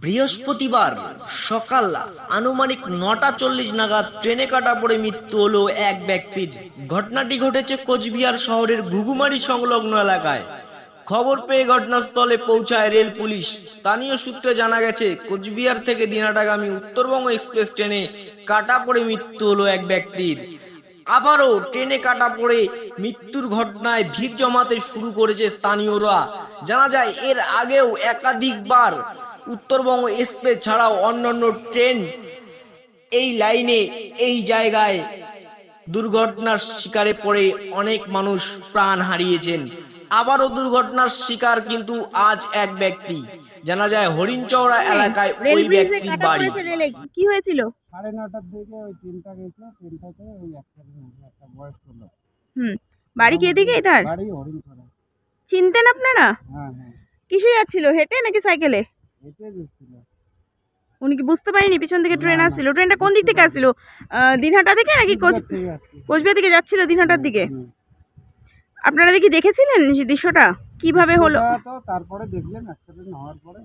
বৃহস্পতিবার সকাল আনুমানিক ৯:৪০ নাগাদ ট্রেনে কাটা পড়ে মৃত্যু হলো এক ব্যক্তির। ঘটনাটি ঘটেছে কোচবিহার শহরের ঘুঘুমারি সংলগ্ন এলাকায়। খবর পেয়ে ঘটনাস্থলে পৌঁছায় রেল পুলিশ। স্থানীয় সূত্রে জানা গেছে, কোচবিহার থেকে দিনহাটাগামী উত্তরবঙ্গ এক্সপ্রেস ট্রেনে কাটা পড়ে মৃত্যু হলো এক ব্যক্তির। আবারও ট্রেনে কাটা পড়ে মৃত্যুর ঘটনায় ভিড় জমাতে শুরু করেছে স্থানীয়রা। জানা যায়, এর আগেও একাধিকবার উত্তরবঙ্গ এক্সপ্রেস ছাড়াও অন্যান্য ট্রেন এই লাইনে এই জায়গায় দুর্ঘটনার শিকারে পড়ে অনেক মানুষ প্রাণ হারিয়েছেন। আবারও দুর্ঘটনার শিকার কিন্তু আজ এক ব্যক্তি। জানা যায়, হরিণচৌড়া এলাকায় ওই ব্যক্তির বাড়ি। কি হয়েছিল? 9:30টার দিকে ওই ট্রেনটা গেছে, ট্রেনটাতে ওই একটা বয়স্ক লোক। বাড়ি কি এদিকে? তার বাড়ি হরিণচৌড়া। চিনতেন আপনারা? হ্যাঁ হ্যাঁ। কিসে যাচ্ছিল, হেঁটে নাকি সাইকেলে? হেঁটে যাচ্ছিল। উনি কি বুঝতে পারেনি পিছন থেকে ট্রেন আসছিল? ট্রেনটা কোন দিক থেকে আসছিল? দিনহাটা থেকে নাকি কোচবিহার থেকে যাচ্ছিল দিনহাটার দিকে? আপনারা কি দেখেছিলেন সেই দৃশ্যটা কিভাবে হলো? তারপরে দেখলেন অ্যাক্সিডেন্ট হওয়ার পরে।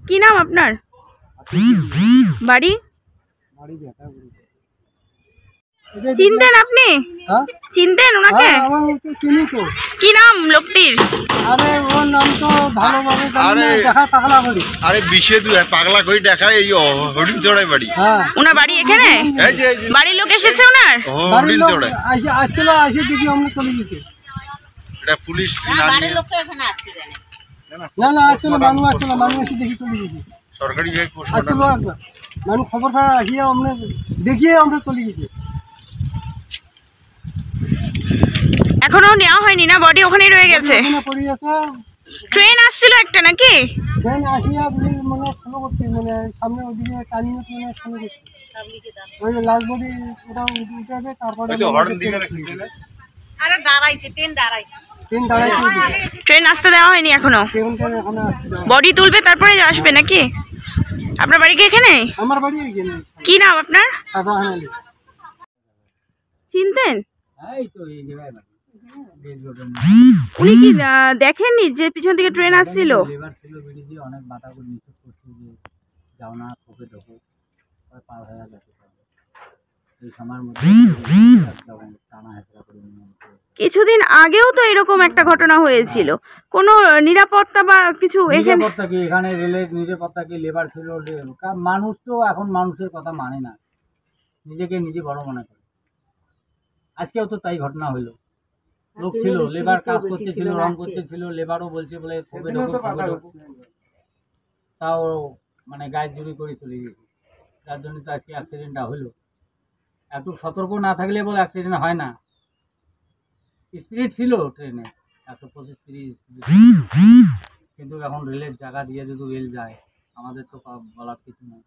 কি নাম আপনার? বাড়ি? বাড়ি ব্যাটাগুড়ি। চিনতেন আপনি? চিনতেন ওনাকে? চিনি তো। কি নাম লোকটির? আরে ওর নাম তো ভালোভাবে জানি না, দেখা পাগলা করি। আরে বিশে দুই পাগলা করি দেখা, এই হরিণচৌড়ায় বাড়ি। হ্যাঁ, ওনার বাড়ি এখানে? বাড়ির লোক এসেছে ওনার? হরিণচৌড়ায় আসছিল, এসে দেখি আমরা চলে গেছি। এটা পুলিশ বাড়ির লোক এখানে আসতে জানে না আসছিল, মানুষ আসছিল, মানুষ এসে দেখি চলে গেছি। সরকারি আসছিল মানুষ, খবর পাওয়া আসিয়া আমরা দেখিয়ে আমরা চলে গেছি। এখনো নেওয়া হয়নি না? বডি ওখানেই রয়ে গেছে? ট্রেন আসছিল একটা নাকি? ট্রেন আসিয়া মানে স্লো করছে, মানে সামনে ওদিকে টার্নিং মানে স্লো করছে। ওই লাল বডি ওটা উঠে যাবে, তারপরে আরে দাঁড়াইছে, ট্রেন দাঁড়াইছে। ট্রেন আসতে দেওয়া হয়নি এখনো? বডি তুলবে তারপরে আসবে নাকি? আপনার বাড়ি কি এখানে? আমার বাড়ি এখানে। কি নাম আপনার? সাদাহালি। চিনতেন? এই তো এই জায়গায় বাড়ি। উনি কি দেখেননি যে পিছন থেকে ট্রেন আসছিল? লেবার ছিল ব্রিজে, অনেক বাধা করে নিচে করছে যে যাও না, খোপে ঢোকো, পার হয়ে গেছে। এই সময়ের মধ্যে টানা হেঁচড়া করে কিছুদিন আগেও তো এরকম একটা ঘটনা হয়েছিল। কোনো নিরাপত্তা বা কিছু নিরাপত্তা কি এখানে? রেলের নিরাপত্তা কি? লেবার ছিল। মানুষ তো এখন মানুষের কথা মানে না, নিজেকে নিজে বড় মনে করে। আজকেও তো তাই ঘটনা হইলো। লোক ছিল, লেবার কাজ করতেছিল, রং করতেছিল, লেবারও বলছে বলে খোপে ঢোকো, তাও মানে গায়ে জুড়ি করে চলে গেছে। যার জন্য তো আজকে অ্যাক্সিডেন্টটা হলো। এত সতর্ক না থাকলে বলে অ্যাক্সিডেন্ট হয় না। স্পিড ছিল ট্রেনে 125-30, কিন্তু এখন রেলের জায়গা দিয়ে যদি রেল যায়, আমাদের তো বলার কিছু নেই।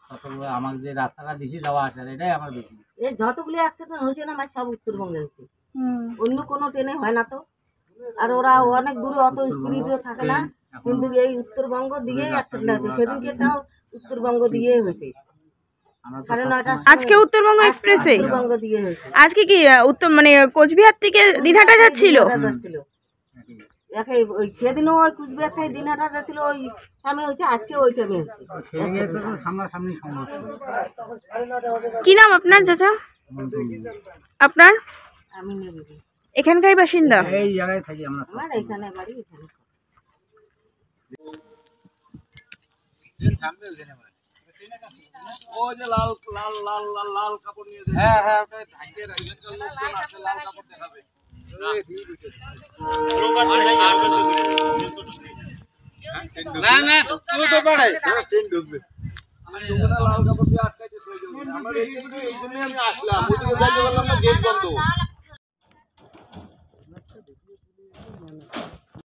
সতর্ক আমাদের যে রাস্তাটা দিয়েছি যাওয়া আসার, এটাই আমার বেশি। এই যতগুলি অ্যাক্সিডেন্ট হয়েছে না, সব উত্তরবঙ্গে হয়েছে, অন্য কোনো ট্রেনে হয় না তো। আর ওরা অনেক দূরে, অত স্পিডে থাকে না, কিন্তু এই উত্তরবঙ্গ দিয়েই অ্যাক্সিডেন্ট হয়েছে। সেদিনকেটাও উত্তরবঙ্গ দিয়েই হয়েছে। আজকে উত্তরবঙ্গ এক্সপ্রেসে উত্তরবঙ্গ দিয়ে হয়েছে। আজকে কি উত্তর মানে কোচবিহার থেকে দিনহাটা যাচ্ছিল? সেদিনও ওই কুচবিহার থেকে দিনহাটা যাচ্ছিল, ওই টাইমে হয়েছে। আজকে ওই টাইমে হয়েছে। কি নাম আপনার চাচা? আপনার? আমি নেব এখানকার বাসিন্দা? এই জায়গায় থাকি আমরা। আমার এখানে বাড়ি, এখানে। ও যে লাল লাল লাল লাল লাল কাপড় নিয়ে যায়। হ্যাঁ হ্যাঁ, ওটা ঢাকে রাখবেন, লোকজন আসে লাল কাপড় দেখাবে। না না, তুই তো পারে ট্রেন ঢুকবে। আমি লাল কাপড় দিয়ে আটকাইতে, এই জন্যই আমি আসলাম। ওই যে যাইতে বললাম না, গেট বন্ধ।